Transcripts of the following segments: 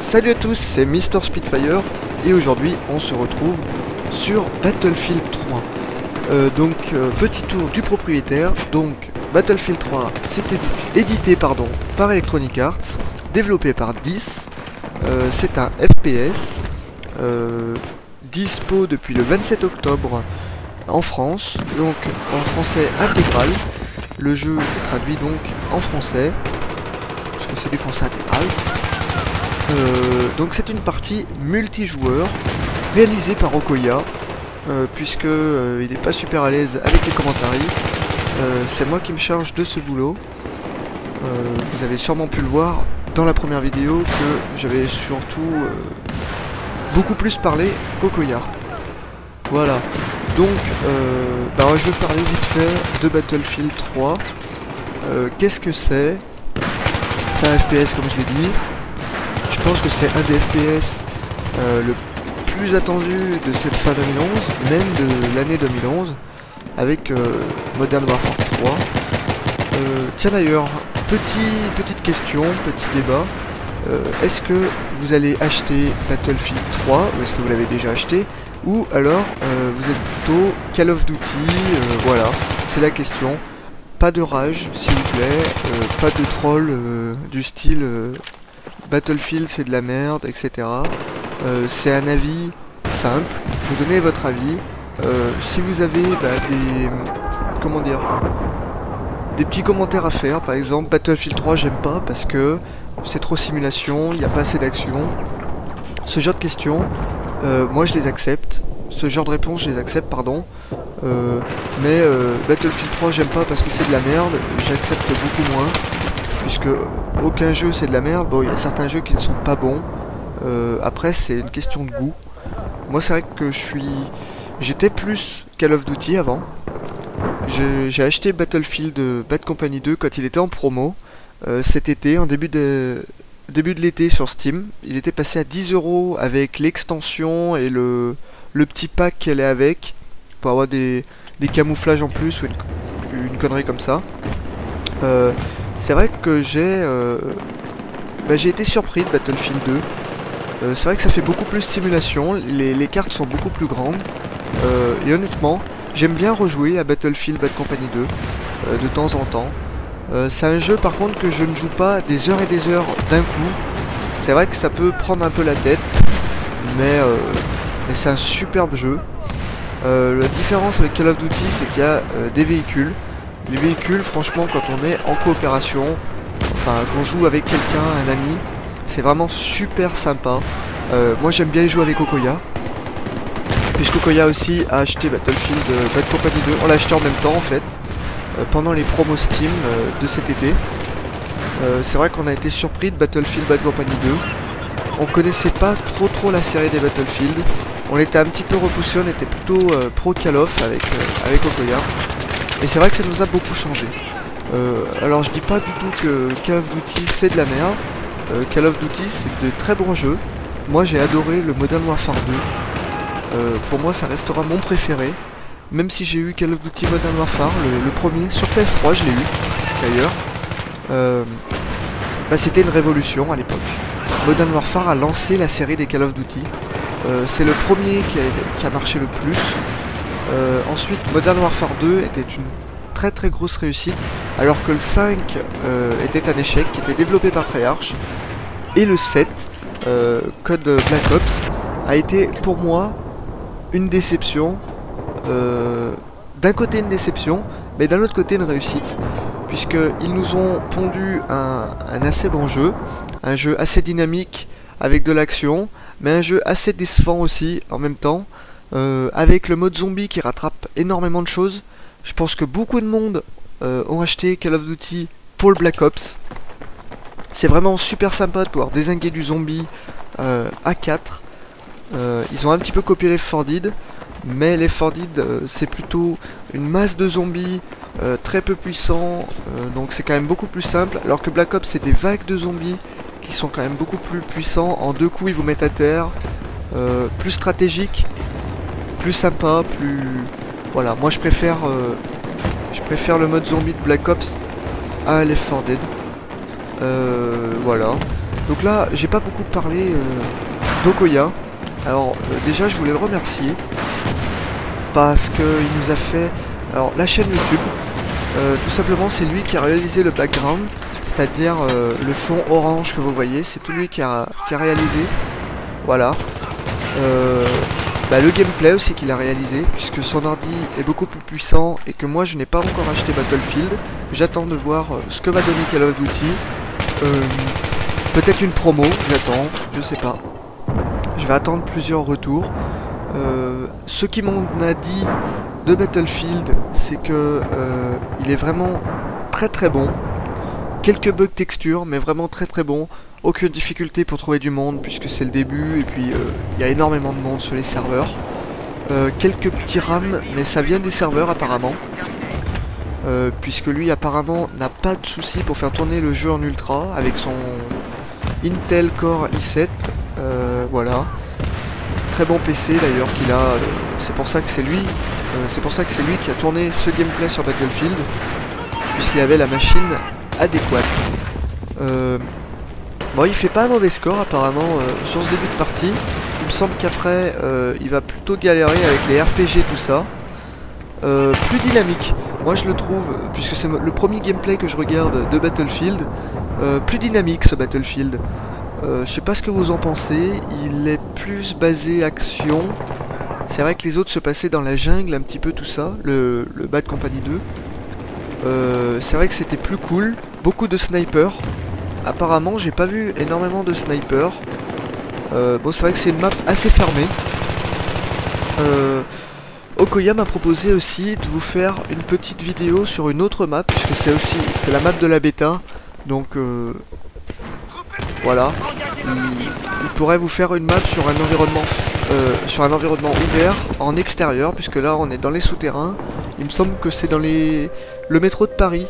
Salut à tous, c'est Mr Spitfire et aujourd'hui on se retrouve sur Battlefield 3. Petit tour du propriétaire. Donc Battlefield 3 c'était édité par Electronic Arts, développé par 10. C'est un FPS dispo depuis le 27 octobre en France, donc en français intégral. Le jeu est traduit donc en français, parce que c'est du français intégral. Donc c'est une partie multijoueur réalisée par Okoya, puisque il n'est pas super à l'aise avec les commentaires. C'est moi qui me charge de ce boulot. Vous avez sûrement pu le voir dans la première vidéo que j'avais surtout beaucoup plus parlé qu'Okoya. Voilà. Donc je vais parler vite fait de Battlefield 3. Qu'est-ce que c'est? C'est un FPS comme je l'ai dit. Je pense que c'est un des FPS le plus attendu de cette fin 2011, même de l'année 2011, avec Modern Warfare 3. Tiens d'ailleurs, petite question, petit débat. Est-ce que vous allez acheter Battlefield 3, ou est-ce que vous l'avez déjà acheté, ou alors vous êtes plutôt Call of Duty? Voilà, c'est la question. Pas de rage, s'il vous plaît, pas de troll du style Battlefield c'est de la merde, etc. C'est un avis simple, vous donnez votre avis. Si vous avez des petits commentaires à faire, par exemple Battlefield 3 j'aime pas parce que c'est trop simulation, il n'y a pas assez d'action, ce genre de questions, moi je les accepte, ce genre de réponses je les accepte, pardon. Mais Battlefield 3 j'aime pas parce que c'est de la merde, j'accepte beaucoup moins, puisque aucun jeu c'est de la merde. Bon, il y a certains jeux qui ne sont pas bons, après c'est une question de goût. Moi c'est vrai que j'étais plus Call of Duty avant. J'ai acheté Battlefield Bad Company 2 quand il était en promo cet été, en début de l'été sur Steam. Il était passé à 10 € avec l'extension et le petit pack qu'elle est avec, pour avoir des camouflages en plus ou une connerie comme ça. C'est vrai que j'ai été surpris de Battlefield 2. C'est vrai que ça fait beaucoup plus simulation, les cartes sont beaucoup plus grandes, et honnêtement j'aime bien rejouer à Battlefield Bad Company 2 de temps en temps. C'est un jeu par contre que je ne joue pas des heures et des heures d'un coup. C'est vrai que ça peut prendre un peu la tête, mais c'est un superbe jeu. La différence avec Call of Duty, c'est qu'il y a des véhicules. Les véhicules, franchement, quand on est en coopération, enfin qu'on joue avec quelqu'un, un ami, c'est vraiment super sympa. Moi j'aime bien y jouer avec Okoya, puisqu'Okoya aussi a acheté Battlefield Bad Company 2. On l'a acheté en même temps en fait, pendant les promos Steam de cet été. C'est vrai qu'on a été surpris de Battlefield Bad Company 2. On connaissait pas trop la série des Battlefield. On était un petit peu repoussé, on était plutôt pro Call of avec Okoya. Et c'est vrai que ça nous a beaucoup changé. Alors je dis pas du tout que Call of Duty c'est de la merde. Call of Duty c'est de très bons jeux. Moi j'ai adoré le Modern Warfare 2. Pour moi ça restera mon préféré. Même si j'ai eu Call of Duty Modern Warfare, le premier, sur PS3 je l'ai eu d'ailleurs. C'était une révolution à l'époque. Modern Warfare a lancé la série des Call of Duty. C'est le premier qui a marché le plus. Ensuite Modern Warfare 2 était une très grosse réussite, alors que le 5 était un échec, qui était développé par Treyarch. Et le 7, Code Black Ops, a été pour moi une déception. D'un côté une déception, mais d'un autre côté une réussite, puisqu'ils nous ont pondu un assez bon jeu, un jeu assez dynamique avec de l'action, mais un jeu assez décevant aussi en même temps, avec le mode zombie qui rattrape énormément de choses. Je pense que beaucoup de monde ont acheté Call of Duty pour le Black Ops. C'est vraiment super sympa de pouvoir dézinguer du zombie à 4. Ils ont un petit peu copié Left 4 Dead, mais Left 4 Dead c'est plutôt une masse de zombies très peu puissants, donc c'est quand même beaucoup plus simple, alors que Black Ops c'est des vagues de zombies qui sont quand même beaucoup plus puissants. En 2 coups ils vous mettent à terre, plus stratégique, plus sympa, plus... Voilà, moi je préfère le mode zombie de Black Ops à Left 4 Dead. Voilà. Donc là, j'ai pas beaucoup parlé d'Okoya. Alors déjà, je voulais le remercier parce qu'il nous a fait... Alors la chaîne YouTube, tout simplement, c'est lui qui a réalisé le background, c'est-à-dire le fond orange que vous voyez, c'est tout lui qui a réalisé. Voilà. Le gameplay aussi qu'il a réalisé, puisque son ordi est beaucoup plus puissant et que moi je n'ai pas encore acheté Battlefield. J'attends de voir ce que va donner Call of Duty. Peut-être une promo, j'attends, je sais pas. Je vais attendre plusieurs retours. Ce qui m'en a dit de Battlefield, c'est que il est vraiment très très bon. Quelques bugs texture, mais vraiment très très bon. Aucune difficulté pour trouver du monde, puisque c'est le début, et puis il y a énormément de monde sur les serveurs. Quelques petits rames, mais ça vient des serveurs apparemment. Puisque lui apparemment n'a pas de souci pour faire tourner le jeu en ultra, avec son Intel Core i7. Voilà. Très bon PC d'ailleurs qu'il a, c'est pour ça que c'est lui. C'est pour ça que c'est lui qui a tourné ce gameplay sur Battlefield, puisqu'il avait la machine adéquate. Bon, il fait pas un mauvais score apparemment sur ce début de partie. Il me semble qu'après il va plutôt galérer avec les RPG, tout ça. Plus dynamique, moi je le trouve, puisque c'est le premier gameplay que je regarde de Battlefield. Plus dynamique ce Battlefield. Je sais pas ce que vous en pensez, il est plus basé action. C'est vrai que les autres se passaient dans la jungle un petit peu, tout ça, le Bad Company 2. C'est vrai que c'était plus cool, beaucoup de snipers. Apparemment j'ai pas vu énormément de snipers. Bon, c'est vrai que c'est une map assez fermée. Okoya m'a proposé aussi de vous faire une petite vidéo sur une autre map, puisque c'est la map de la bêta. Donc voilà, il pourrait vous faire une map sur un environnement ouvert en extérieur, puisque là on est dans les souterrains. Il me semble que c'est dans le métro de Paris,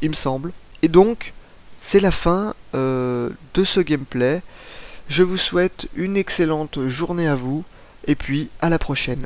il me semble. Et donc c'est la fin de ce gameplay. Je vous souhaite une excellente journée à vous, et puis à la prochaine.